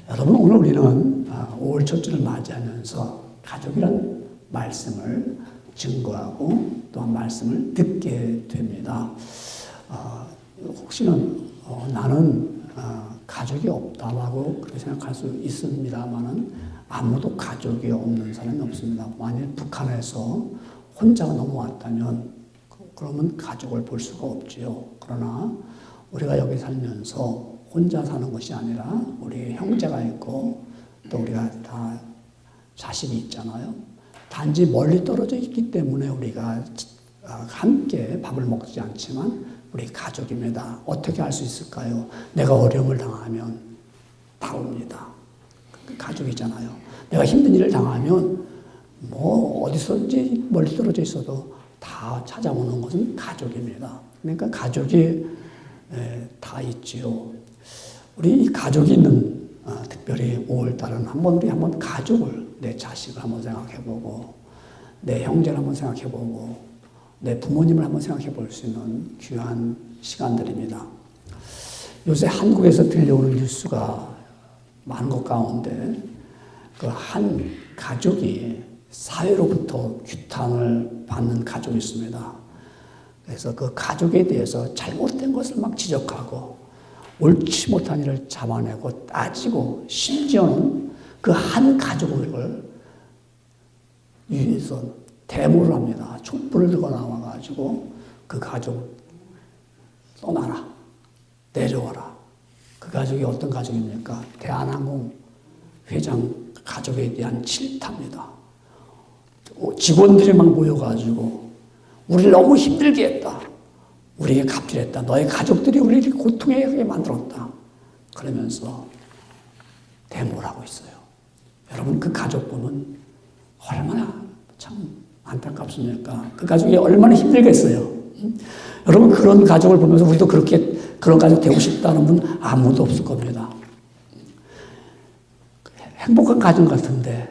여러분, 오늘 우리는 5월 첫째를 맞이하면서 가족이란 말씀을 증거하고 또한 말씀을 듣게 됩니다. 혹시는 나는 가족이 없다라고 그렇게 생각할 수 있습니다만은 아무도 가족이 없는 사람이 없습니다. 만일 북한에서 혼자가 넘어왔다면 그러면 가족을 볼 수가 없지요. 그러나 우리가 여기 살면서 혼자 사는 것이 아니라 우리 형제가 있고 또 우리가 다 자식이 있잖아요. 단지 멀리 떨어져 있기 때문에 우리가 함께 밥을 먹지 않지만 우리 가족입니다. 어떻게 할 수 있을까요? 내가 어려움을 당하면 다 옵니다. 가족이잖아요. 내가 힘든 일을 당하면 뭐 어디서든지 멀리 떨어져 있어도 다 찾아오는 것은 가족입니다. 그러니까 가족이 다 있지요. 우리 가족이 있는 특별히 5월달은 우리 한번 가족을, 내 자식을 한번 생각해보고 내 형제를 한번 생각해보고 내 부모님을 한번 생각해 볼 수 있는 귀한 시간들입니다. 요새 한국에서 들려오는 뉴스가 많은 것 가운데 그 한 가족이 사회로부터 규탄을 받는 가족이 있습니다. 그래서 그 가족에 대해서 잘못된 것을 막 지적하고 옳지 못한 일을 잡아내고 따지고 심지어는 그 한 가족을 위해서 데모를 합니다. 촛불을 들고 나와가지고 그 가족 떠나라, 내려와라. 그 가족이 어떤 가족입니까? 대한항공 회장 가족에 대한 질타입니다. 직원들이 막 모여가지고 우리를 너무 힘들게 했다. 우리에게 갑질했다. 너의 가족들이 우리를 고통에 만들었다. 그러면서 데모를 하고 있어요. 여러분, 그 가족 보면 얼마나 참 안타깝습니까? 그 가족이 얼마나 힘들겠어요. 여러분, 그런 가족을 보면서 우리도 그런 가족 되고 싶다는 분 아무도 없을 겁니다. 행복한 가정 같은데,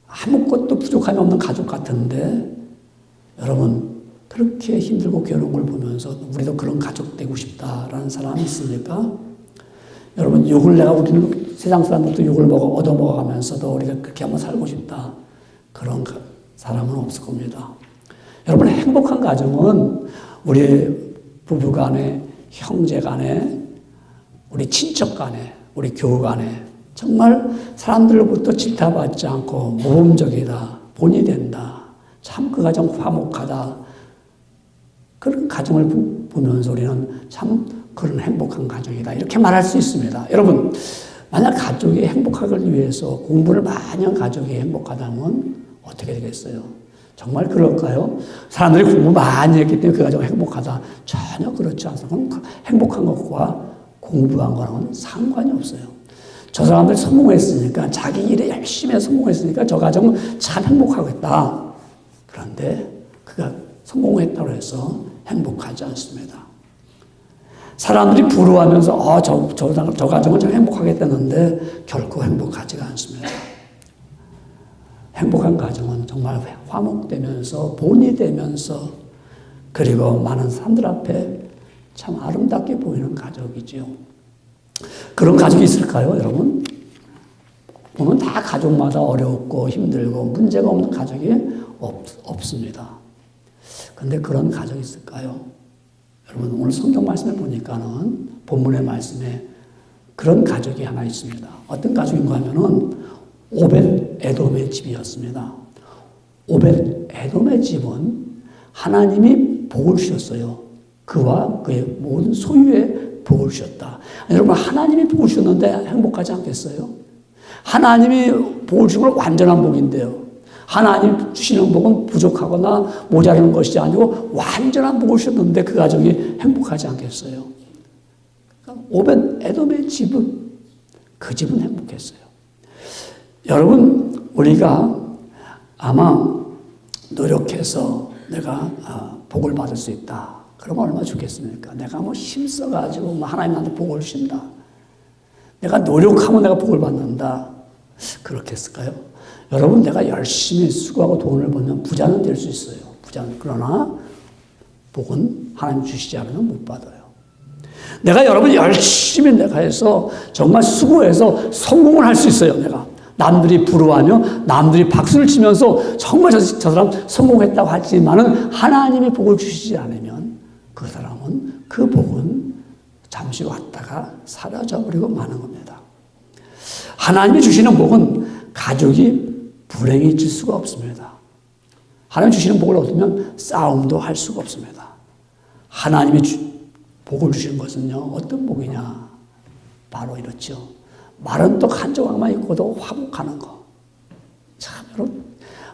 아무것도 부족함이 없는 가족 같은데, 여러분, 그렇게 힘들고 괴로운 걸 보면서 우리도 그런 가족 되고 싶다라는 사람이 있습니까? 여러분, 우리는 세상 사람들도 욕을 얻어먹어가면서도 우리가 그렇게 한번 살고 싶다. 그런 사람은 없을 겁니다. 여러분, 행복한 가정은 우리 부부 간에, 형제 간에, 우리 친척 간에, 우리 교우 간에 정말 사람들로부터 질타받지 않고 모범적이다, 본이 된다, 참 그 가정 화목하다. 그런 가정을 보면서 우리는 참 그런 행복한 가정이다. 이렇게 말할 수 있습니다. 여러분, 만약 가족이 행복하기 위해서 공부를 많이 한 가족이 행복하다면 어떻게 되겠어요? 정말 그럴까요? 사람들이 공부 많이 했기 때문에 그 가정이 행복하다. 전혀 그렇지 않습니다. 행복한 것과 공부한 거랑은 상관이 없어요. 저 사람들이 성공했으니까, 자기 일에 열심히 성공했으니까 저 가정은 참 행복하겠다. 그런데 그가 성공했다고 해서 행복하지 않습니다. 사람들이 부러워하면서 저 가정은 참 행복하겠다는데 결코 행복하지가 않습니다. 행복한 가정은 정말 화목되면서 본이 되면서 그리고 많은 사람들 앞에 참 아름답게 보이는 가족이지요. 그런 가족이 있을까요, 여러분? 보면 다 가족마다 어렵고 힘들고 문제가 없는 가족이 없습니다. 근데 그런 가족이 있을까요? 여러분, 오늘 성경 말씀을 보니까는 본문의 말씀에 그런 가족이 하나 있습니다. 어떤 가족인가 하면은 오벳 에돔의 집이었습니다. 오벳 에돔의 집은 하나님이 복을 주셨어요. 그와 그의 모든 소유에 복을 주셨다. 여러분, 하나님이 복을 주셨는데 행복하지 않겠어요? 하나님이 복을 주신 건 완전한 복인데요. 하나님 주시는 복은 부족하거나 모자라는 것이 아니고 완전한 복을 주셨는데 그 가정이 행복하지 않겠어요? 그러니까 오벳 에돔의 집은, 그 집은 행복했어요. 여러분, 우리가 아마 노력해서 내가 복을 받을 수 있다. 그러면 얼마나 좋겠습니까? 내가 힘써가지고 하나님 나한테 복을 주신다. 내가 노력하면 내가 복을 받는다. 그렇겠을까요? 여러분, 내가 열심히 수고하고 돈을 벌면 부자는 될 수 있어요. 부자는. 그러나 복은 하나님 주시지 않으면 못 받아요. 내가 여러분 열심히 내가 해서 정말 수고해서 성공을 할 수 있어요. 내가 남들이 부러워하며 남들이 박수를 치면서 정말 저 사람 성공했다고 하지만은 하나님이 복을 주시지 않으면 그 사람은 그 복은 잠시 왔다가 사라져버리고 마는 겁니다. 하나님이 주시는 복은 가족이 불행해질 수가 없습니다. 하나님이 주시는 복을 얻으면 싸움도 할 수가 없습니다. 하나님이 복을 주시는 것은요, 어떤 복이냐? 바로 이렇죠. 마른 떡 한 조각만 있고도 화목하는 거. 참, 여러분,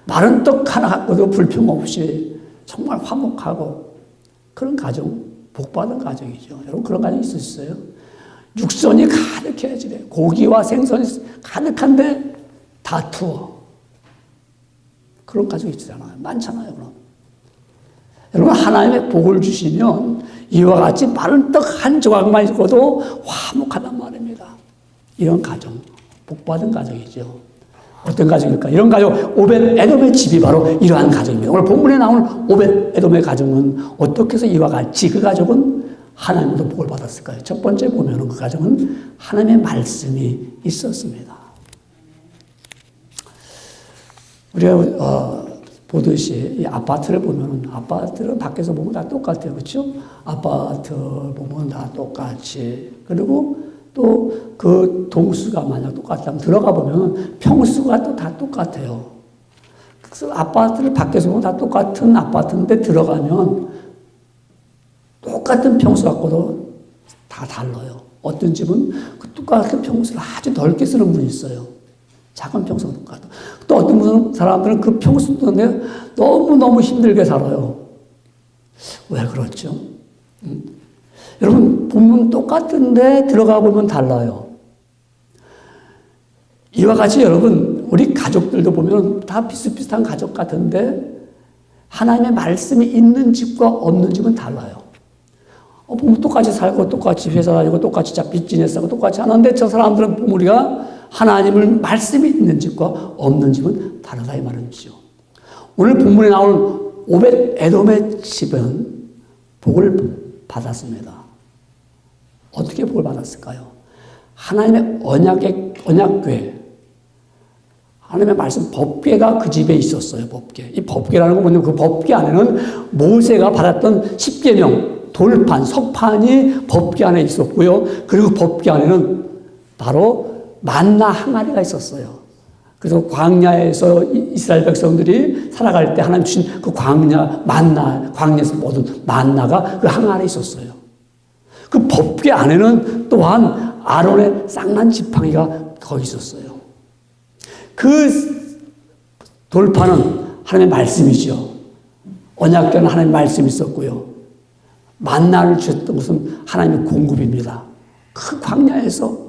마른 떡 하나 갖고도 불평 없이 정말 화목하고 그런 가정, 복받은 가정이죠. 여러분, 그런 가정 있으셨어요? 육선이 가득해야지. 고기와 생선이 가득한데 다투어. 그런 가정이 있잖아요. 많잖아요, 그럼. 여러분, 하나님의 복을 주시면 이와 같이 마른 떡 한 조각만 있고도 화목하단 말입니다. 이런 가정, 복받은 가정이죠. 어떤 가정일까? 이런 가정, 오벳 에돔의 집이 바로 이러한 가정입니다. 오늘 본문에 나오는 오벳 에돔의 가정은 어떻게 해서 이와 같이 그 가족은 하나님으로부터 복을 받았을까요? 첫 번째 보면 그 가정은 하나님의 말씀이 있었습니다. 우리가 보듯이 이 아파트를 보면은 아파트를 밖에서 보면 다 똑같아요. 그렇죠? 아파트 보면 다 똑같이. 그리고 또 그 동수가 만약 똑같다면 들어가 보면 평수가 또 다 똑같아요. 그래서 아파트를 밖에서 보면 다 똑같은 아파트인데 들어가면 똑같은 평수 갖고도 다 달라요. 어떤 집은 그 똑같은 평수를 아주 넓게 쓰는 분이 있어요. 작은 평수가 똑같아. 또 어떤 사람들은 그 평수 때문에 너무너무 힘들게 살아요. 왜 그렇죠? 여러분, 보면 똑같은데 들어가 보면 달라요. 이와 같이 여러분, 우리 가족들도 보면 다 비슷비슷한 가족 같은데 하나님의 말씀이 있는 집과 없는 집은 달라요. 보면 똑같이 살고 똑같이 회사 다니고 똑같이 비즈니스 하고 똑같이 하는데 저 사람들은 보면 우리가 하나님을 말씀이 있는 집과 없는 집은 다르다 이 말이죠. 오늘 본문에 나오는 오벳 에돔의 집은 복을 받았습니다. 어떻게 복을 받았을까요? 하나님의 언약궤, 하나님의 말씀 법궤가 그 집에 있었어요. 법궤. 이 법궤라는 건 뭐냐면 그 법궤 안에는 모세가 받았던 십계명, 돌판, 석판이 법궤 안에 있었고요. 그리고 법궤 안에는 바로 만나 항아리가 있었어요. 그래서 광야에서 이스라엘 백성들이 살아갈 때 하나님 주신 그 광야에서 모든 만나가 그 항아리에 있었어요. 그 법궤 안에는 또한 아론의 쌍난 지팡이가 거기 있었어요. 그 돌판은 하나님의 말씀이죠. 언약궤는 하나님의 말씀이 있었고요. 만나를 주셨던 것은 하나님의 공급입니다. 그 광야에서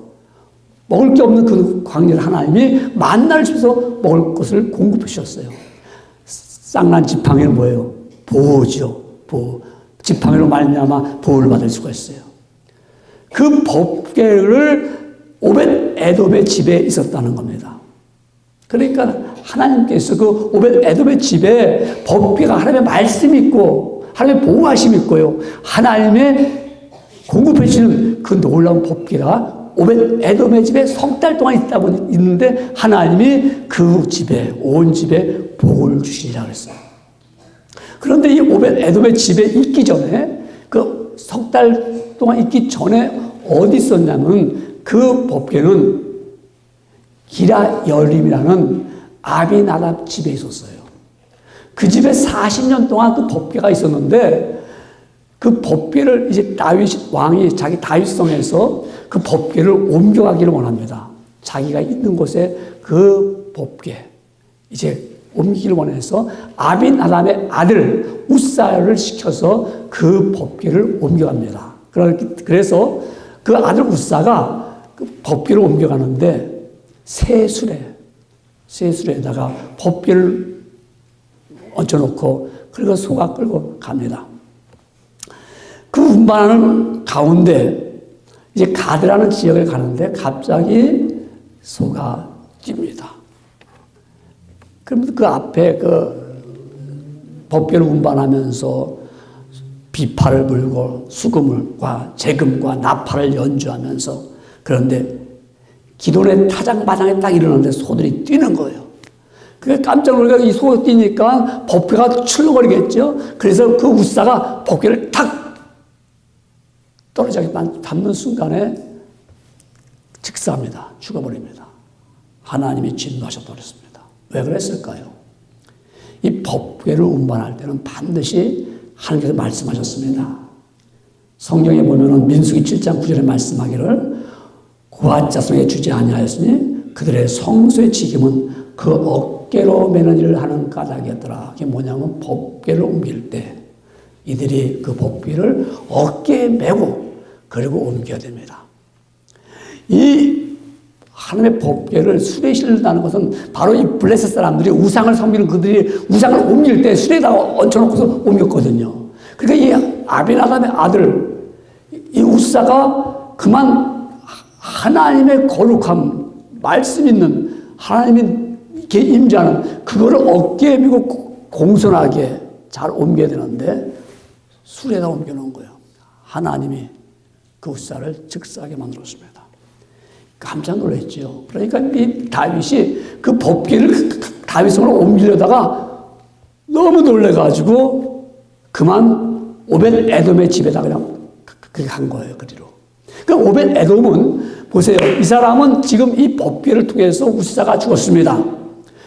먹을 게 없는 그 광야를 하나님이 만나를 주셔서 먹을 것을 공급해 주셨어요. 쌍난 지팡이는 뭐예요? 보호죠. 보호. 지팡이로 말미암아 보호를 받을 수가 있어요. 그 법궤를 오벳 에돔의 집에 있었다는 겁니다. 그러니까 하나님께서 그 오벳 에돔의 집에 법궤가 하나님의 말씀이 있고 하나님의 보호하심이 있고요. 하나님의 공급해 주시는 그 놀라운 법궤가 오벳 에돔의 집에 석 달 동안 있는데 하나님이 그 집에 온 집에 복을 주시리라 그랬어요. 그런데 이 오벳 에돔의 집에 있기 전에 그 석 달 동안 있기 전에 어디 있었냐면 그 법궤는 기라 여림이라는 아비나답 집에 있었어요. 그 집에 40년 동안 그 법궤가 있었는데 그 법궤를 이제 다윗 왕이 자기 다윗성에서 그 법궤를 옮겨가기를 원합니다. 자기가 있는 곳에 그 법궤 이제 옮기기를 원해서 아비나답의 아들 우사를 시켜서 그 법궤를 옮겨갑니다. 그래서 그 아들 우사가 그 법궤를 옮겨가는데 새술에다가 법궤를 얹혀놓고 그리고 소가 끌고 갑니다. 그 운반하는 가운데 이제 가드라는 지역에 가는데 갑자기 소가 뜁니다. 그러면 그 앞에 그 법궤를 운반하면서 비파를 불고 수금과 재금과 나팔을 연주하면서, 그런데 기도의 타작마당에 딱 일어났는데 소들이 뛰는 거예요. 그게 깜짝 놀라서 이 소가 뛰니까 법궤가 출렁거리겠죠. 그래서 그 우사가 법궤를 탁 떨어지게 닿는 순간에 즉사합니다. 죽어버립니다. 하나님이 진노하셔 버렸습니다. 왜 그랬을까요? 이 법궤를 운반할 때는 반드시 하나님께서 말씀하셨습니다. 성경에 보면은 민수기 7장 9절에 말씀하기를 고아 자손에게 주지 아니하였으니 그들의 성소의 지김은 그 어깨로 매는 일을 하는 까닭이었더라. 그게 뭐냐면 법궤를 옮길 때 이들이 그 법궤를 어깨에 메고 그리고 옮겨야 됩니다. 이 하나님의 법궤를 수레에 실는다는 것은 바로 이 블레셋 사람들이 우상을 섬기는 그들이 우상을 옮길 때 수레에다가 얹혀놓고서 옮겼거든요. 그러니까 이 아비나답의 아들 이 우사가 그만 하나님의 거룩함, 말씀 있는 하나님이 이렇게 임재하는 그거를 어깨에 메고 공손하게 잘 옮겨야 되는데 수레에다 옮겨놓은 거예요. 하나님이 그 우사를 즉사하게 만들었습니다. 깜짝 놀랐죠. 그러니까 이 다윗이 그 법궤를 다윗성으로 옮기려다가 너무 놀래가지고 그만 오벳 에돔의 집에다 그냥 그렇게 간 거예요. 그리로. 그러니까 오벳 에돔은 보세요. 이 사람은 지금 이 법궤를 통해서 우사가 죽었습니다.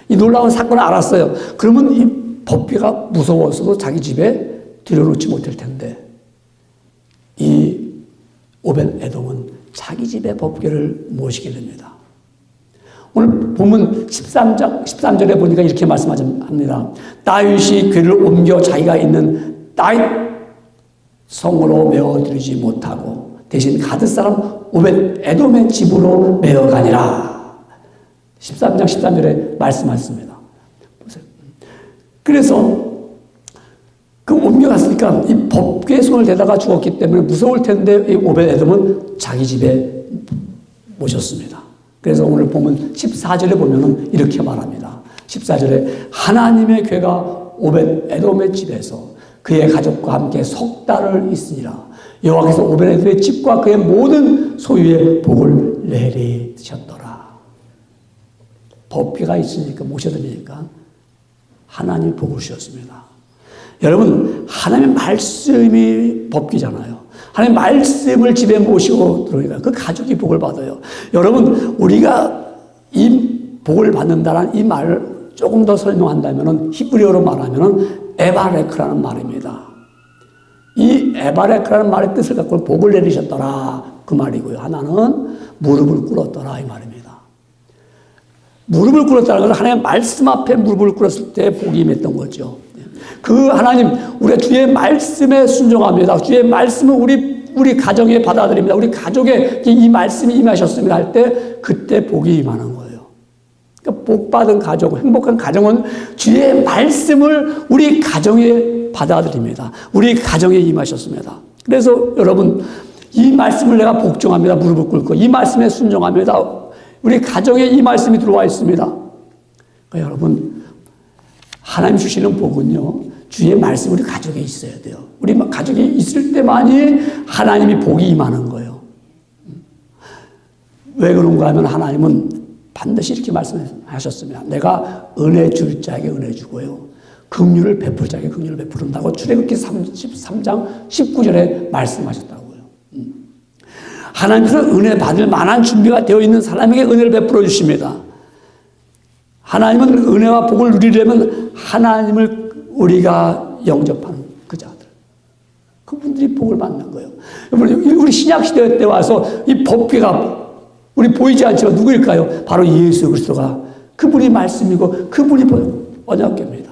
이 놀라운 사건을 알았어요. 그러면 이 법궤가 무서워서도 자기 집에 들여놓지 못할 텐데 이 오벳 에돔은 자기 집에 법궤를 모시게 됩니다. 오늘 보면 13절에 보니까 이렇게 말씀합니다. 다윗이 궤를 옮겨 자기가 있는 다윗 성으로 메어들이지 못하고 대신 가드 사람 오벳 에돔의 집으로 메어가니라. 13장 13절에 말씀하셨습니다. 보세요. 그래서 그 옮겨갔으니까 이 법궤 손을 대다가 죽었기 때문에 무서울 텐데 이 오벳 에돔은 자기 집에 모셨습니다. 그래서 오늘 보면 14절에 보면은 이렇게 말합니다. 14절에 하나님의 궤가 오벳 에돔의 집에서 그의 가족과 함께 석 달을 있으니라. 여호와께서 오벳 에돔의 집과 그의 모든 소유에 복을 내리셨더라. 법궤가 있으니까 모셔드리니까 하나님이 복을 주셨습니다. 여러분, 하나님의 말씀이 법궤잖아요. 하나님의 말씀을 집에 모시고 들어오니까 그 가족이 복을 받아요. 여러분, 우리가 이 복을 받는다는 이 말을 조금 더 설명한다면 히브리어로 말하면 에바레크라는 말입니다. 이 에바레크라는 말의 뜻을 갖고 복을 내리셨더라 그 말이고요. 하나는 무릎을 꿇었더라 이 말입니다. 무릎을 꿇었다는 것은 하나님의 말씀 앞에 무릎을 꿇었을 때 복이 임했던 거죠. 그 하나님, 우리가 주의 말씀에 순종합니다. 주의 말씀을 우리 가정에 받아들입니다. 우리 가족에 이 말씀이 임하셨습니다 할 때 그때 복이 임하는 거예요. 그러니까 복받은 가족, 행복한 가정은 주의 말씀을 우리 가정에 받아들입니다. 우리 가정에 임하셨습니다. 그래서 여러분, 이 말씀을 내가 복종합니다. 무릎을 꿇고 이 말씀에 순종합니다. 우리 가정에 이 말씀이 들어와 있습니다. 그러니까 여러분, 하나님 주시는 복은요, 주의 말씀이 우리 가족에 있어야 돼요. 우리 가족이 있을 때만이 하나님이 복이 임하는 거예요. 왜 그런가 하면 하나님은 반드시 이렇게 말씀하셨습니다. 내가 은혜 줄 자에게 은혜 주고요, 긍휼을 베풀 자에게 긍휼을 베푸른다고 출애굽기 33장 19절에 말씀하셨다고요. 하나님께서 은혜 받을 만한 준비가 되어 있는 사람에게 은혜를 베풀어 주십니다. 하나님은 은혜와 복을 누리려면 하나님을 우리가 영접하는 그 자들, 그분들이 복을 받는 거예요. 우리 신약시대 때 와서 이 법궤가 우리 보이지 않지만 누구일까요? 바로 예수 그리스도가 그분이 말씀이고 그분이 언약궤입니다.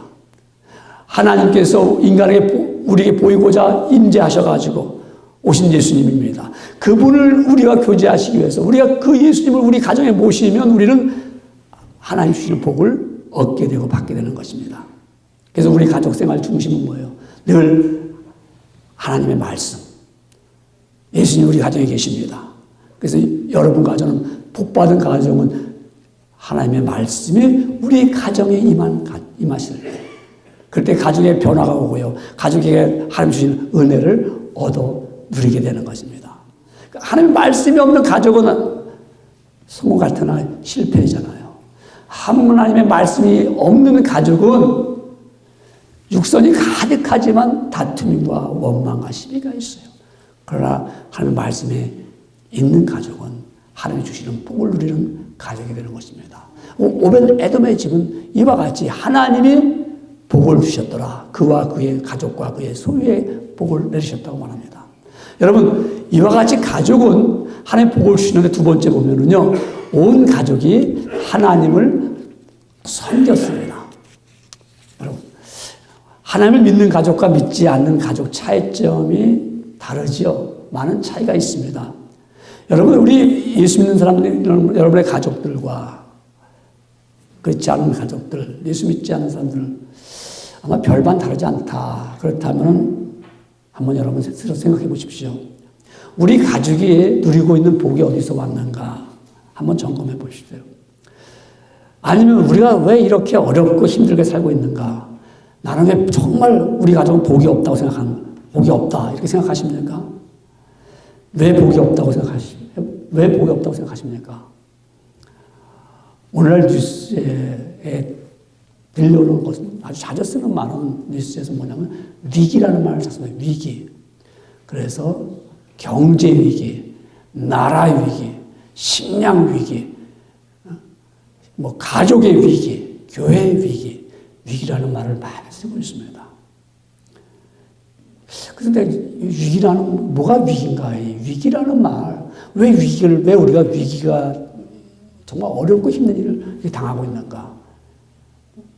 하나님께서 인간에게 우리에게 보이고자 임재하셔가지고 오신 예수님입니다. 그분을 우리가 교제하시기 위해서 우리가 그 예수님을 우리 가정에 모시면 우리는 하나님 주시는 복을 얻게 되고 받게 되는 것입니다. 그래서 우리 가족 생활 중심은 뭐예요? 늘 하나님의 말씀. 예수님 우리 가정에 계십니다. 그래서 여러분 가정은, 복받은 가정은 하나님의 말씀이 우리 가정에 임하실 때 그때 가족의 변화가 오고요. 가족에게 하나님 주신 은혜를 얻어 누리게 되는 것입니다. 하나님 말씀이 없는 가족은 성공 같으나 실패잖아요. 하나님의 말씀이 없는 가족은 육선이 가득하지만 다툼과 원망과 시비가 있어요. 그러나 하나님의 말씀에 있는 가족은 하나님이 주시는 복을 누리는 가족이 되는 것입니다. 오벤 에돔의 집은 이와 같이 하나님이 복을 주셨더라. 그와 그의 가족과 그의 소유의 복을 내리셨다고 말합니다. 여러분, 이와 같이 가족은 하나님 복을 주시는데 두 번째 보면은요, 온 가족이 하나님을 섬겼습니다. 여러분, 하나님을 믿는 가족과 믿지 않는 가족 차이점이 다르지요. 많은 차이가 있습니다. 여러분, 우리 예수 믿는 사람들, 여러분의 가족들과 그렇지 않은 가족들, 예수 믿지 않는 사람들 아마 별반 다르지 않다. 그렇다면 한번 여러분 스스로 생각해 보십시오. 우리 가족이 누리고 있는 복이 어디서 왔는가 한번 점검해 보십시오. 아니면 우리가 왜 이렇게 어렵고 힘들게 살고 있는가? 나는 왜 정말 우리 가족은 복이 없다고 복이 없다 이렇게 생각하십니까? 왜 복이 없다고 생각하십니까? 오늘날 뉴스에 들려오는 것은 아주 자주 쓰는 말은 뉴스에서 뭐냐면 위기라는 말을 썼습니다. 위기. 그래서 경제 위기, 나라 위기, 식량 위기, 뭐 가족의 위기, 교회의 위기, 위기라는 말을 많이 쓰고 있습니다. 그런데 위기라는 뭐가 위기인가? 이 위기라는 말, 왜 우리가 위기가 정말 어렵고 힘든 일을 당하고 있는가?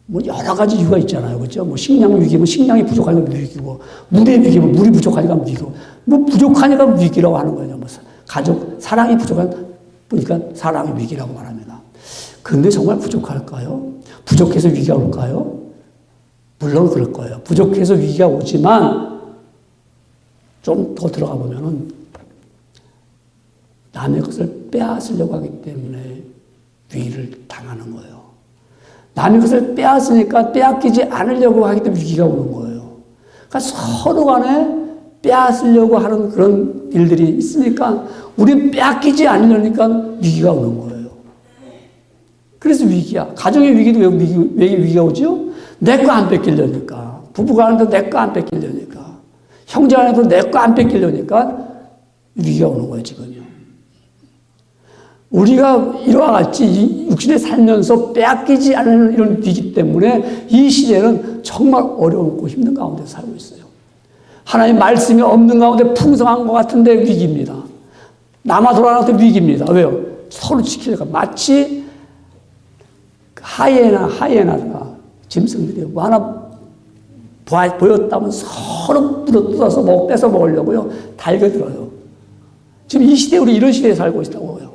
뭐 여러 가지 이유가 있잖아요. 그렇죠? 뭐 식량 위기면 식량이 부족하니까 위기고, 물의 위기면 물이 부족하니까 위기고, 뭐 부족하니까 위기라고 하는 거예요. 뭐 가족, 사랑이 부족하니까 사랑이 위기라고 말합니다. 근데 정말 부족할까요? 부족해서 위기가 올까요? 물론 그럴 거예요. 부족해서 위기가 오지만 좀 더 들어가 보면은 남의 것을 빼앗으려고 하기 때문에 위기를 당하는 거예요. 남의 것을 빼앗으니까 빼앗기지 않으려고 하기 때문에 위기가 오는 거예요. 그러니까 서로 간에 빼앗으려고 하는 그런 일들이 있으니까 우리는 빼앗기지 않으려니까 위기가 오는 거예요. 그래서 위기야. 가정의 위기도 왜 위기가 오죠? 내 거 안 뺏기려니까. 부부가 하는데 내 거 안 뺏기려니까. 형제 안에도 내 거 안 뺏기려니까 위기가 오는 거예요, 지금요. 우리가 이와 같이 육신에 살면서 빼앗기지 않는 이런 위기 때문에 이 시대는 정말 어려웠고 힘든 가운데 살고 있어요. 하나님 말씀이 없는 가운데 풍성한 것 같은데 위기입니다. 남아 돌아가는 것도 위기입니다. 왜요? 서로 지키려고. 마치 하이에나가 짐승들이 하나 보였다면 서로 뜯어서 뺏어 먹으려고요. 달겨들어요. 지금 이 시대에 우리 이런 시대에 살고 있다고요.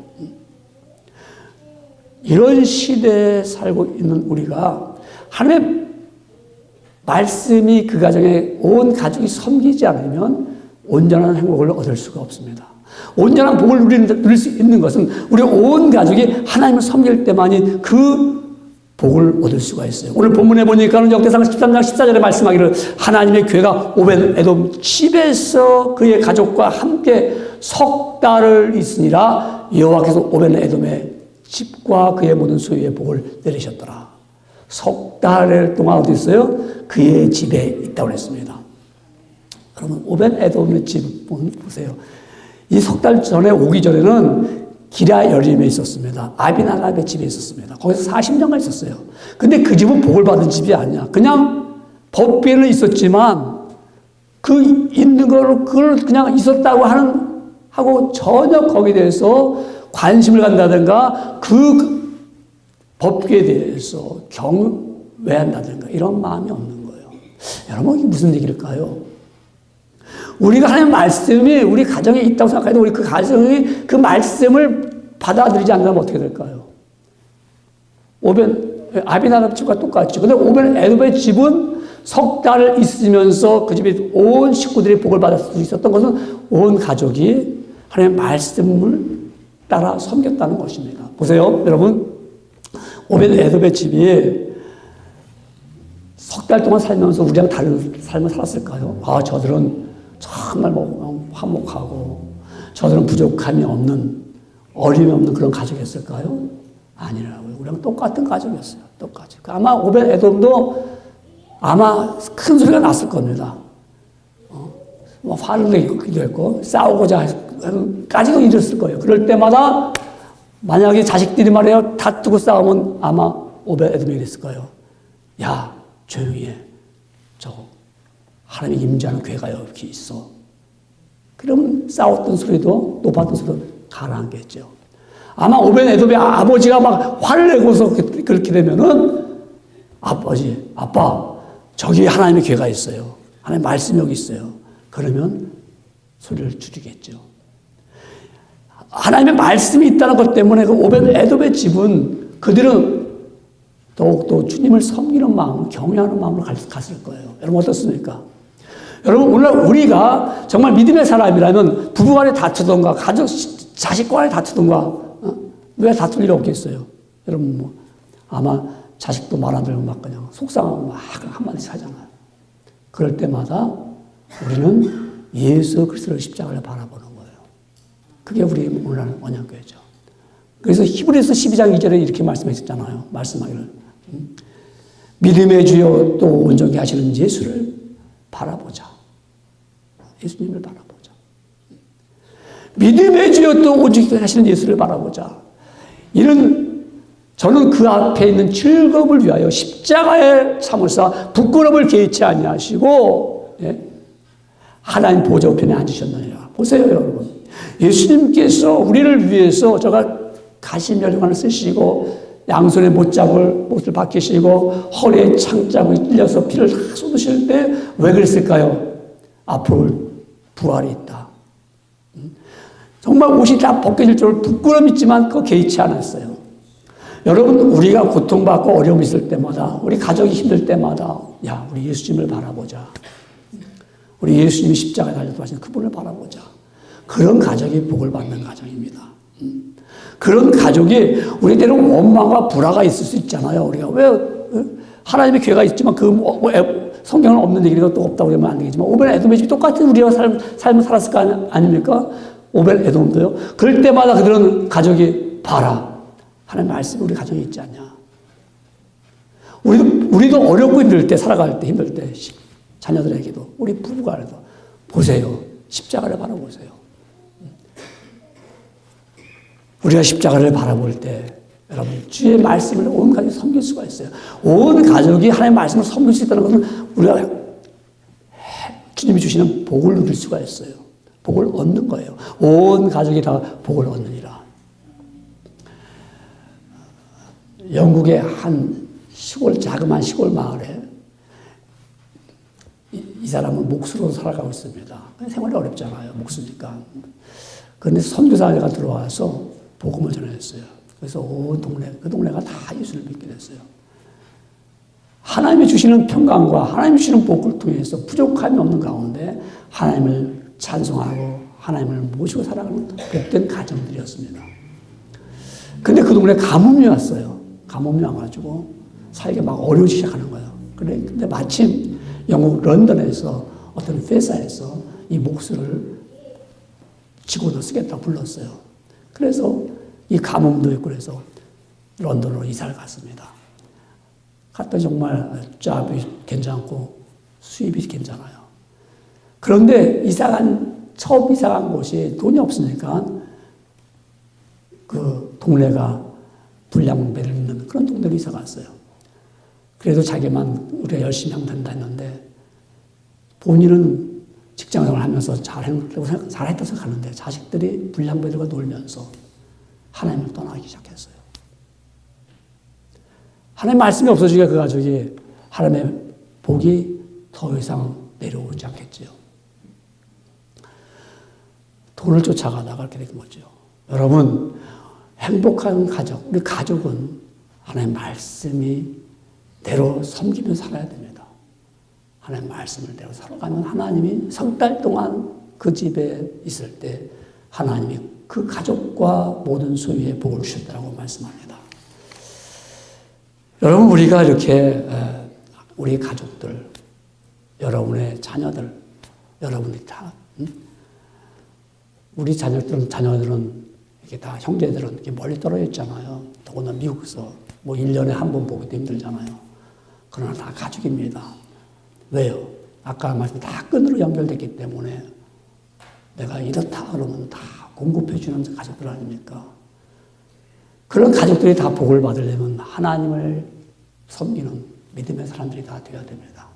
이런 시대에 살고 있는 우리가 하나님의 말씀이 그 가정에 온 가족이 섬기지 않으면 온전한 행복을 얻을 수가 없습니다. 온전한 복을 누릴 수 있는 것은 우리 온 가족이 하나님을 섬길 때만이 그 복을 얻을 수가 있어요. 오늘 본문에 보니까는 역대상 13장 14절에 말씀하기를 하나님의 교회가 오벤 에돔 집에서 그의 가족과 함께 석 달을 있으니라 여호와께서 오벤 에돔의 집과 그의 모든 소유의 복을 내리셨더라. 석 달 동안 어디 있어요? 그의 집에 있다고 했습니다. 그러면 오벤 에돔의 집 보세요. 이 석 달 전에 오기 전에는 기랴 여림에 있었습니다. 아비나답의 집에 있었습니다. 거기서 40년간 있었어요. 근데 그 집은 복을 받은 집이 아니야. 그냥 법궤는 있었지만 그 있는 그걸 그냥 있었다고 하고 전혀 거기에 대해서 관심을 갖는다든가 그 법궤에 대해서 경외한다든가 이런 마음이 없는 거예요. 여러분, 이게 무슨 얘기일까요? 우리가 하나님 말씀이 우리 가정에 있다고 생각해도 우리 그 가정이 그 말씀을 받아들이지 않으면 어떻게 될까요? 아비나답 집과 똑같죠. 근데 오벤 에돔의 집은 석 달을 있으면서 그 집에 온 식구들이 복을 받을 수 있었던 것은 온 가족이 하나님의 말씀을 따라 섬겼다는 것입니다. 보세요, 여러분. 오벤 에돔의 집이 석 달 동안 살면서 우리랑 다른 삶을 살았을까요? 아, 저들은 정말 뭐 화목하고 저들은 부족함이 없는, 어려움이 없는 그런 가족이었을까요? 아니라고요. 우리랑 똑같은 가족이었어요. 똑같이. 아마 오벳 에돔도 아마 큰 소리가 났을 겁니다. 뭐 화를 내기도 했고 싸우고자 까지도 이랬을 거예요. 그럴 때마다 만약에 자식들이 말이에요 다투고 싸우면 아마 오벳 에돔이 이랬을 거예요. 야, 조용히 해. 하나님이 임재하는 괴가 여기 있어. 그러면 싸웠던 소리도 높았던 소리도 가라앉겠죠. 아마 오벳 에돔의 아버지가 막 화를 내고서 그렇게 되면은 아버지, 아빠, 저기 하나님의 괴가 있어요. 하나님 말씀이 여기 있어요. 그러면 소리를 줄이겠죠. 하나님의 말씀이 있다는 것 때문에 그 오벳 에돔의 집은 그들은 더욱더 주님을 섬기는 마음, 경외하는 마음으로 갔을 거예요. 여러분 어떻습니까? 여러분 오늘 우리가 정말 믿음의 사람이라면 부부간에 다투던가 가족, 자식간에 다투던가 왜 다툴 일 없겠어요? 여러분 뭐 아마 자식도 말 안 들으면 막 그냥 속상하고 막 한마디씩 하잖아요. 그럴 때마다 우리는 예수 그리스도의 십자가를 바라보는 거예요. 그게 우리 오늘날 언약교회죠. 그래서 히브리서 12장 2절에 이렇게 말씀하셨잖아요. 말씀하기를 믿음의 주요 또 온전히 하시는 예수를 바라보자. 예수님을 바라보자. 믿음의 주요 또 온전히 하시는 예수를 바라보자. 저는 그 앞에 있는 즐거움을 위하여 십자가에 참으사 부끄러움을 개의치 아니하시고 하나님 보좌 우편에 앉으셨느니라. 보세요 여러분. 예수님께서 우리를 위해서 저가 가시면류관을 쓰시고 양손에 못을 박히시고 허리에 창자국이 찔려서 피를 다 쏟으실 때 왜 그랬을까요? 앞으로 부활이 있다. 정말 옷이 다 벗겨질 줄 부끄러움이 있지만 그거 개의치 않았어요. 여러분 우리가 고통받고 어려움이 있을 때마다 우리 가족이 힘들 때마다 야 우리 예수님을 바라보자. 우리 예수님이 십자가에 달려서 하신 그분을 바라보자. 그런 가족이 복을 받는 가정입니다. 그런 가족이 우리대로 원망과 불화가 있을 수 있잖아요. 우리가 왜 하나님의 괴가 있지만 성경은 없는 얘기가 또 없다고 그러면 안 되겠지만 오벳 에돔의 집이 똑같은 우리와 삶을 살았을 거 아닙니까? 오벳 에돔도요. 그럴 때마다 그들은 가족이 봐라. 하나님 말씀이 우리 가정에 있지 않냐. 우리도 어렵고 힘들 때 살아갈 때 힘들 때 자녀들에게도 우리 부부간에도 보세요. 십자가를 바라보세요. 우리가 십자가를 바라볼 때 여러분 주의 말씀을 온 가족이 섬길 수가 있어요. 온 가족이 하나님의 말씀을 섬길 수 있다는 것은 우리가 주님이 주시는 복을 누릴 수가 있어요. 복을 얻는 거예요. 온 가족이 다 복을 얻느니라. 영국의 한 자그마한 시골 마을에 이 사람은 목수로 살아가고 있습니다. 생활이 어렵잖아요. 목수니까. 그런데 선교사가 들어와서 복음을 전했어요. 그래서 온 그 동네가 다 예수를 믿게 됐어요. 하나님이 주시는 평강과 하나님이 주시는 복을 통해서 부족함이 없는 가운데 하나님을 찬송하고 하나님을 모시고 살아가는 복된 가정들이었습니다. 근데 그 동네에 가뭄이 왔어요. 가뭄이 와가지고 살기가 막 어려워지기 시작하는 거예요. 근데 마침 영국 런던에서 어떤 회사에서 이 목수를 직원으로 쓰겠다고 불렀어요. 그래서 이 가뭄도 있고 그래서 런던으로 이사를 갔습니다. 갔더니 정말 잡이 괜찮고 수입이 괜찮아요. 그런데 처음 이사간 곳이 돈이 없으니까 그 동네가 불량배를 있는 그런 동네로 이사 갔어요. 그래도 자기만 우리가 열심히 하면 된다 했는데 본인은 직장생활을 하면서 잘했다고 생각하는데 자식들이 불량배들과 놀면서 하나님을 떠나기 시작했어요. 하나님 말씀이 없어지니까 그 가족이 하나님의 복이 더 이상 내려오지 않겠지요. 돈을 쫓아가다가 그렇게 된 거죠. 여러분 행복한 가족, 우리 가족은 하나님의 말씀이 대로 섬기며 살아야 됩니다. 하나님의 말씀을 대로 살아가면 하나님이 석 달 동안 그 집에 있을 때 하나님이 그 가족과 모든 소유의 복을 주셨다고 말씀합니다. 여러분 우리가 이렇게 우리 가족들, 여러분의 자녀들, 여러분이 다, 우리 자녀들은 이게 다 형제들은 이렇게 멀리 떨어져 있잖아요. 더구나 미국에서 뭐 1년에 한 번 보기도 힘들잖아요. 그러나 다 가족입니다. 왜요? 아까 말씀 다 끈으로 연결됐기 때문에 내가 이렇다 그러면 다 공급해주는 가족들 아닙니까? 그런 가족들이 다 복을 받으려면 하나님을 섬기는 믿음의 사람들이 다 되어야 됩니다.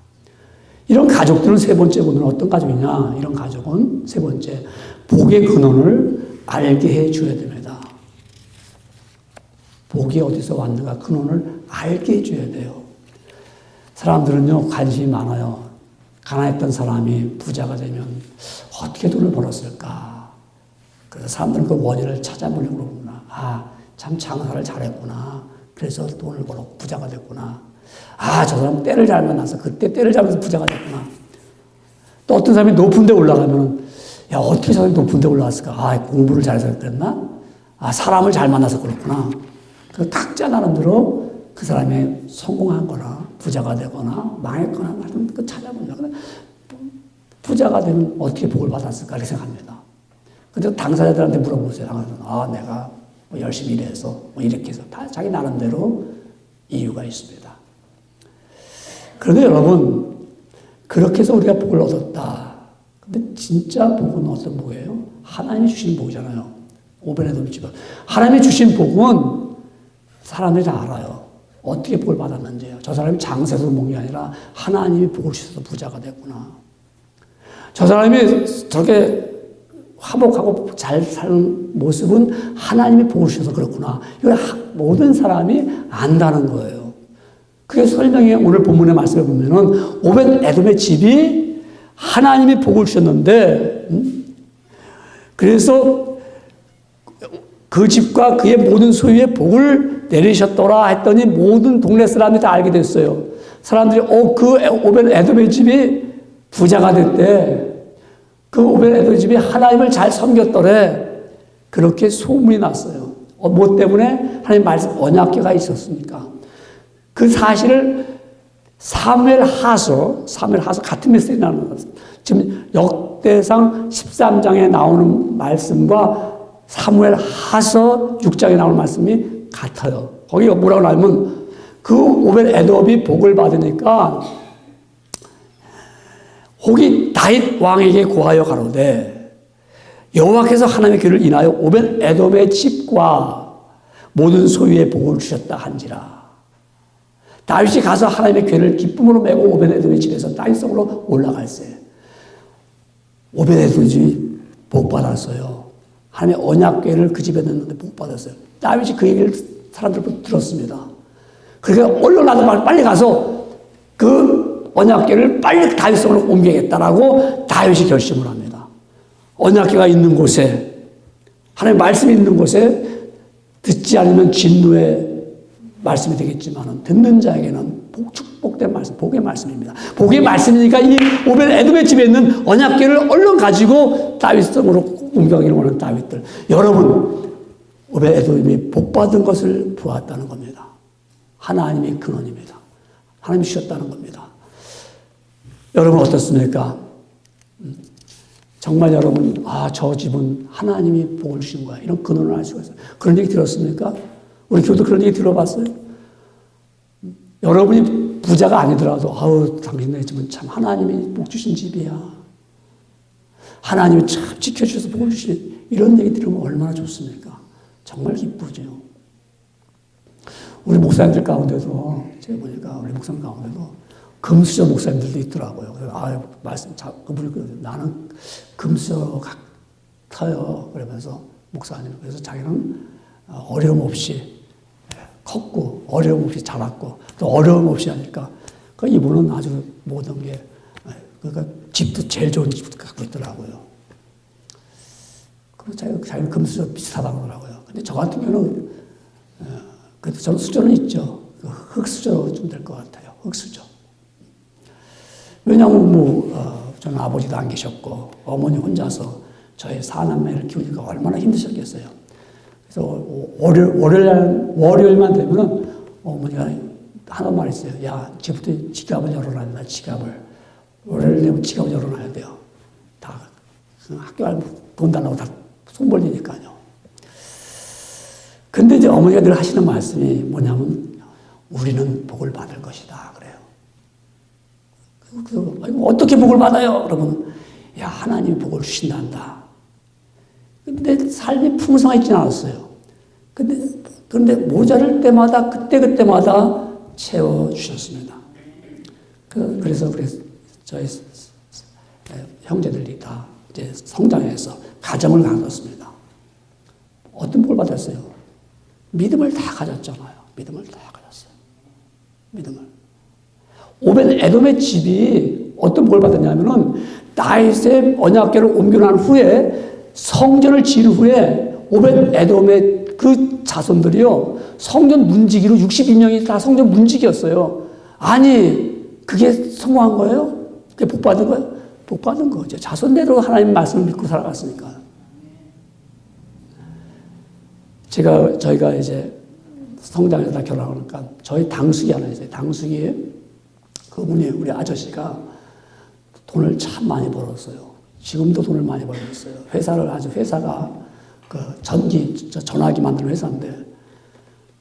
이런 가족들은 세 번째 보면 어떤 가족이냐? 이런 가족은 세 번째, 복의 근원을 알게 해 줘야 됩니다. 복이 어디서 왔는가 근원을 알게 해 줘야 돼요. 사람들은요, 관심이 많아요. 가난했던 사람이 부자가 되면 어떻게 돈을 벌었을까? 그래서 사람들은 그 원인을 찾아보려고 그러구나. 아, 참 장사를 잘했구나. 그래서 돈을 벌었고 부자가 됐구나. 아, 저 사람 때를 잘 만나서 그때 때를 잘 만나서 부자가 됐구나. 또 어떤 사람이 높은 데 올라가면 야, 어떻게 저 사람이 높은 데 올라갔을까? 아, 공부를 잘해서 그랬나? 아, 사람을 잘 만나서 그렇구나. 그 각자 나름대로 그 사람이 성공한 거나 부자가 되거나 망했거나 하여튼 그 찾아보자. 부자가 되면 어떻게 복을 받았을까 이렇게 생각합니다. 근데 당사자들한테 물어보세요. 아, 내가 뭐 열심히 일해서 뭐 이렇게 해서 다 자기 나름대로 이유가 있습니다. 그런데 여러분, 그렇게 해서 우리가 복을 얻었다. 근데 진짜 복은 어떤 복이에요? 하나님이 주신 복이잖아요. 오벤에돔 집안. 하나님이 주신 복은 사람들이 다 알아요. 어떻게 복을 받았는지요. 저 사람이 장세에서 먹는 게 아니라 하나님이 복을 주셔서 부자가 됐구나. 저 사람이 저렇게 화목하고 잘 사는 모습은 하나님이 복을 주셔서 그렇구나. 이걸 모든 사람이 안다는 거예요. 그게 설명이 오늘 본문의 말씀을 보면은 오벳 에돔의 집이 하나님이 복을 주셨는데, 그래서 그 집과 그의 모든 소유에 복을 내리셨더라 했더니 모든 동네 사람들이 다 알게 됐어요. 사람들이 그 오벳 에돔의 집이 부자가 됐대. 그 오벳 에돔의 집이 하나님을 잘 섬겼더래. 그렇게 소문이 났어요. 뭐 때문에? 하나님 말씀 언약궤가 있었으니까. 그 사실을 사무엘 하서 같은 메시지 나오는 것 같습니다. 지금 역대상 13장에 나오는 말씀과 사무엘 하서 6장에 나오는 말씀이 같아요. 거기가 뭐라고 나오면 그 오벳 에돔이 복을 받으니까 혹이 다윗 왕에게 고하여 가로되 여호와께서 하나님의 귀를 인하여 오벳 에돔의 집과 모든 소유의 복을 주셨다 한지라. 다윗이 가서 하나님의 궤를 기쁨으로 메고 오벳 에돔의 집에서 다윗성으로 올라갈세. 오벳 에돔의 집이 복 받았어요. 하나님의 언약궤를 그 집에 넣는데 복 받았어요. 다윗이 그 얘기를 사람들부터 들었습니다. 그러니까 얼른 나도 빨리 가서 그 언약궤를 빨리 다윗성으로 옮겨야겠다라고 다윗이 결심을 합니다. 언약궤가 있는 곳에, 하나님의 말씀이 있는 곳에 듣지 않으면 진노의 말씀이 되겠지만 듣는 자에게는 축복된 말씀, 복의 말씀입니다. 복의 말씀이니까 이 오벳 에돔의 집에 있는 언약궤를 얼른 가지고 다윗성으로 옮겨가기를 원하는 다윗들. 여러분, 오벳 에돔이 복받은 것을 보았다는 겁니다. 하나님의 근원입니다. 하나님이 주셨다는 겁니다. 여러분 어떻습니까? 정말 여러분, 저 집은 하나님이 복을 주신 거야. 이런 근원을 알 수가 있어요. 그런 얘기 들었습니까? 우리 교도 그런 얘기 들어봤어요? 여러분이 부자가 아니더라도, 당신네 집은 참 하나님이 복 주신 집이야. 하나님이 참 지켜주셔서 복을 주신, 이런 얘기 들으면 얼마나 좋습니까? 정말 기쁘죠. 우리 목사님들 가운데도, 제가 보니까 우리 목사님 가운데도 금수저 목사님들도 있더라고요. 그래서, 말씀, 그분이 나는 금수저 같아요. 그러면서 목사님. 그래서 자기는 어려움 없이 컸고, 어려움 없이 자랐고, 또 어려움 없이 하니까, 이분은 아주 모든 게, 그러니까 집도 제일 좋은 집도 갖고 있더라고요. 그리고 자기는 금수저 비슷하다고 하더라고요. 근데 저 같은 경우는, 그래도 저는 수저는 있죠. 흙수저로 좀 될 것 같아요. 흙수저. 왜냐하면 저는 아버지도 안 계셨고, 어머니 혼자서 저의 사남매를 키우니까 얼마나 힘드셨겠어요. 그래서 월요일만 되면은 어머니가 하는 말이 있어요. 야, 지금부터 지갑을 열어놔야 된다, 지갑을. 월요일 되면 지갑을 열어놔야 돼요. 다, 학교 가면 돈 달라고 다 손 벌리니까요. 근데 이제 어머니가 늘 하시는 말씀이 뭐냐면, 우리는 복을 받을 것이다. 그래요. 그래서, 어떻게 복을 받아요? 그러면, 야, 하나님이 복을 주신단다. 근데 삶이 풍성하진 않았어요. 그런데 모자랄 때마다, 그때마다 채워주셨습니다. 그래서 저희 형제들이 다 이제 성장해서 가정을 가졌습니다. 어떤 복을 받았어요? 믿음을 다 가졌잖아요. 믿음을 다 가졌어요. 믿음을. 오벤 에돔의 집이 어떤 복을 받았냐면은 다윗의 언약궤를 옮겨난 후에 성전을 지은 후에 오벤 에돔의 그 자손들이요, 성전 문지기로 62명이 다 성전 문지기였어요. 아니, 그게 성공한 거예요? 그게 복 받은 거예요? 복 받은 거죠. 자손대로 하나님 말씀을 믿고 살아갔으니까. 저희가 이제 성장해서 다 결혼하니까 저희 당숙이 하나 있어요. 당숙이 그분이 우리 아저씨가 돈을 참 많이 벌었어요. 지금도 돈을 많이 벌고 있어요. 회사가 그 전화기 만드는 회사인데,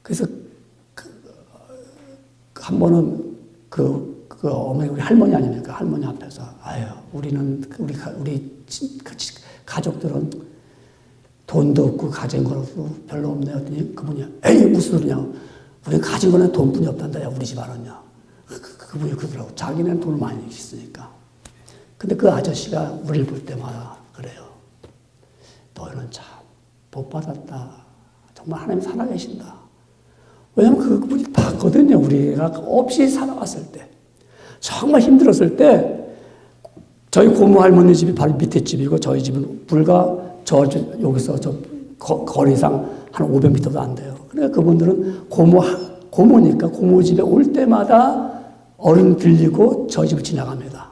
그래서 한 번은 그 어머니, 우리 할머니 아닙니까? 할머니 앞에서, 아유, 우리 가족들은 돈도 없고 가진 거도 별로 없네. 했더니 그분이, 에이, 무슨 소리냐. 우리 가진 거는 돈뿐이 없단다. 우리 집안은요. 그분이 그러더라고. 자기는 돈을 많이 있으니까. 근데 그 아저씨가 우리를 볼 때마다 그래요. 너희는 참 복 받았다. 정말 하나님 살아계신다. 왜냐면 그분이 봤거든요. 우리가 없이 살아왔을 때. 정말 힘들었을 때, 저희 고모 할머니 집이 바로 밑에 집이고, 저희 집은 불과 여기서 거리상 한 500m도 안 돼요. 그러니까 그분들은 고모니까 고모 집에 올 때마다 어른 들리고 저희 집을 지나갑니다.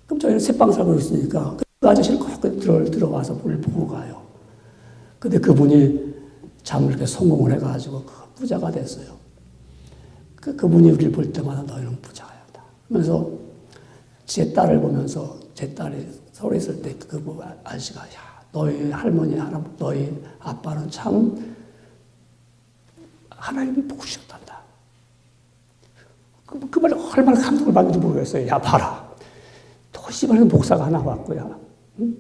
그럼 저희는 새방 살고 있으니까 그 아저씨는 꼭 들어와서 뭘 보고 가요. 근데 그분이 참 이렇게 성공을 해가지고 부자가 됐어요. 그분이 우리를 볼 때마다 너희는 부자야. 그러면서 제 딸을 보면서, 제 딸이 서울에 있을 때 그 아저씨가, 야, 너희 할머니, 너희 아빠는 참 하나님이 복 주셨단다. 그 말에 얼마나 감동을 받는지 모르겠어요. 야, 봐라. 또 씨발은 목사가 하나 왔고요. 응?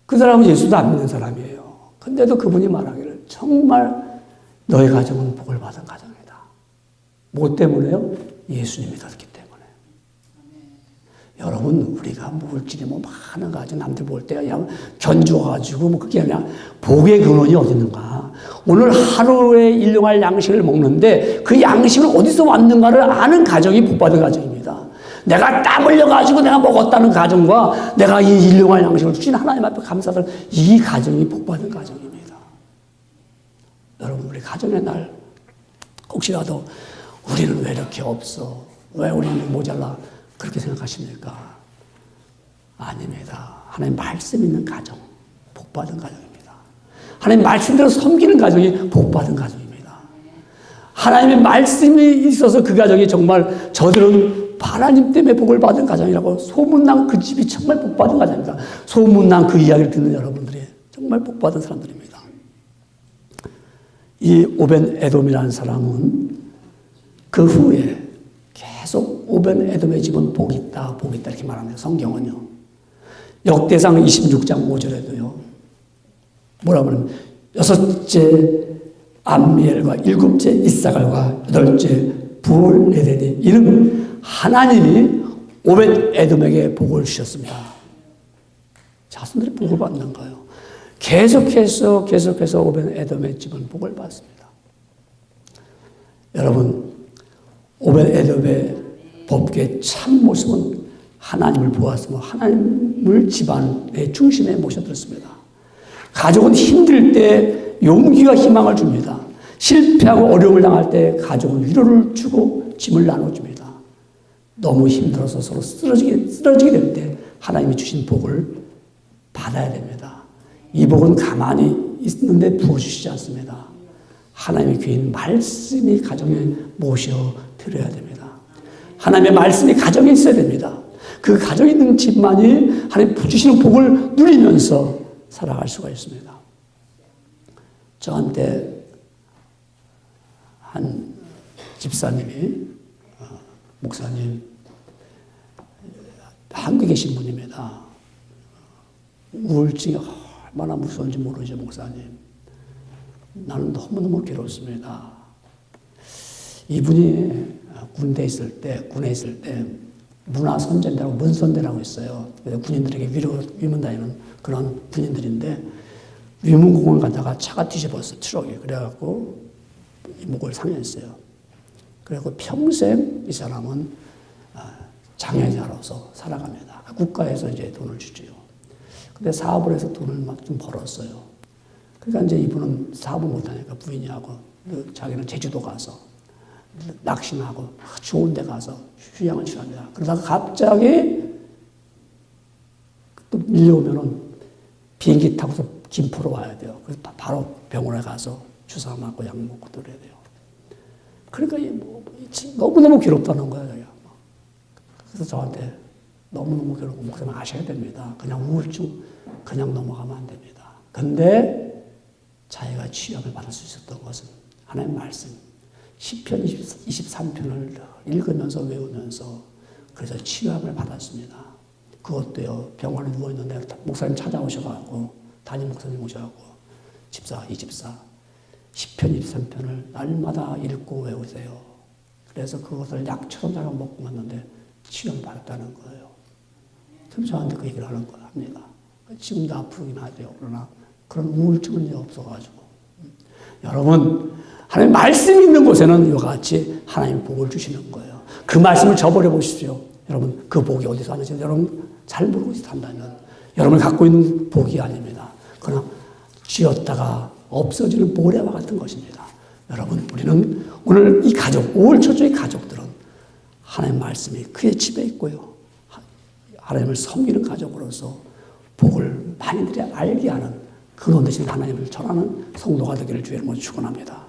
그 사람은 예수도 안 믿는 사람이에요. 근데도 그분이 말하기를, 정말 너희 가정은 복을 받은 가정이다. 뭐 때문에요? 예수님이 믿었기 때문에. 여러분, 우리가 물질이 많은 가지고 남들 볼 때 그냥 견주어가지고 그게 아니라 복의 근원이 어디 있는가. 오늘 하루에 일용할 양식을 먹는데 그 양식을 어디서 왔는가를 아는 가정이 복받은 가정입니다. 내가 땀 흘려가지고 내가 먹었다는 가정과 내가 이 일용할 양식을 주신 하나님 앞에 감사를, 이 가정이 복받은 가정입니다. 여러분, 우리 가정의 날 혹시라도 우리는 왜 이렇게 없어? 왜 우리는 모자라? 그렇게 생각하십니까? 아닙니다. 하나님 말씀 있는 가정, 복받은 가정입니다. 하나님 말씀대로 섬기는 가정이 복받은 가정입니다. 하나님의 말씀이 있어서 그 가정이 정말 저들은 하나님 때문에 복을 받은 가정이라고 소문난 그 집이 정말 복받은 가정입니다. 소문난 그 이야기를 듣는 여러분들이 정말 복받은 사람들입니다. 이 오벤 에돔이라는 사람은 그 후에 계속 오벤 에돔의 집은 복이 있다, 복이 있다 이렇게 말합니다. 성경은요. 역대상 26장 5절에도요. 뭐라고 하냐면 6째 암미엘과 7째 이사갈과 8째 부올레덴이 이는 하나님이 오벤 에돔에게 복을 주셨습니다. 자손들이 복을 받는 거예요. 계속해서 오벤 에돔의 집은 복을 받습니다. 여러분, 오벤 에돔의 법궤의 참 모습은 하나님을 보았으며 하나님을 집안의 중심에 모셔들었습니다. 가족은 힘들 때 용기와 희망을 줍니다. 실패하고 어려움을 당할 때 가족은 위로를 주고 짐을 나눠줍니다. 너무 힘들어서 서로 쓰러지게 될 때 하나님이 주신 복을 받아야 됩니다. 이 복은 가만히 있는데 부어주시지 않습니다. 하나님의 귀인 말씀이 가정에 모셔드려야 됩니다. 하나님의 말씀이 가정에 있어야 됩니다. 그 가정에 있는 집만이 하나님 주시는 복을 누리면서 살아갈 수가 있습니다. 저한테 한 집사님이 목사님, 한국에 계신 분입니다. 우울증이 얼마나 무서운지 모르죠, 목사님. 나는 너무너무 괴롭습니다. 이분이 군에 있을 때 문화선전대라고 문선대라고 있어요. 군인들에게 위문 다니는 그런 군인들인데 위문공원 가다가 차가 뒤집었어, 트럭이. 그래갖고 목을 상했어요. 그리고 평생 이 사람은 장애자로서 살아갑니다. 국가에서 이제 돈을 주지요. 근데 사업을 해서 돈을 막 좀 벌었어요. 그러니까 이제 이분은 사업을 못하니까 부인이하고 자기는 제주도 가서 낚시하고 좋은 데 가서 휴양을 취합니다. 그러다가 갑자기 또 밀려오면은 비행기 타고서 김포로 와야 돼요. 그래서 바로 병원에 가서 주사 맞고 약 먹고 그래야 돼요. 그러니까 너무너무 괴롭다는 거예요. 그래서 저한테 너무너무 괴롭고 목사님 아셔야 됩니다. 그냥 우울증 그냥 넘어가면 안 됩니다. 근데 자기가 치유함을 받을 수 있었던 것은 하나님 말씀 시편 23편을 읽으면서 외우면서 그래서 치유함을 받았습니다. 그것도요, 병원에 누워있는데 목사님 찾아오셔가지고 담임 목사님 오셔가지고 이 집사 시편 23편을 날마다 읽고 외우세요. 그래서 그것을 약처럼 자가 먹고 왔는데 치유함을 받았다는 거예요. 그럼 저한테 그 얘기를 하는 겁니다. 지금도 아프긴 하죠. 그러나 그런 우울증은 이제 없어가지고. 여러분, 하나님 말씀이 있는 곳에는 이와 같이 하나님 복을 주시는 거예요. 그 말씀을 저버려 보십시오. 여러분, 그 복이 어디서 하는지 여러분 잘 모르고 있다면 여러분이 갖고 있는 복이 아닙니다. 그러나 쥐었다가 없어지는 모래와 같은 것입니다. 여러분, 우리는 오늘 이 가족, 5월 초조의 가족들은 하나님 말씀이 그의 집에 있고요. 하나님을 섬기는 가족으로서 복을 많이들이 알게 하는 근원 되신 하나님을 전하는 성도가 되기를 주의 이름으로 축원합니다.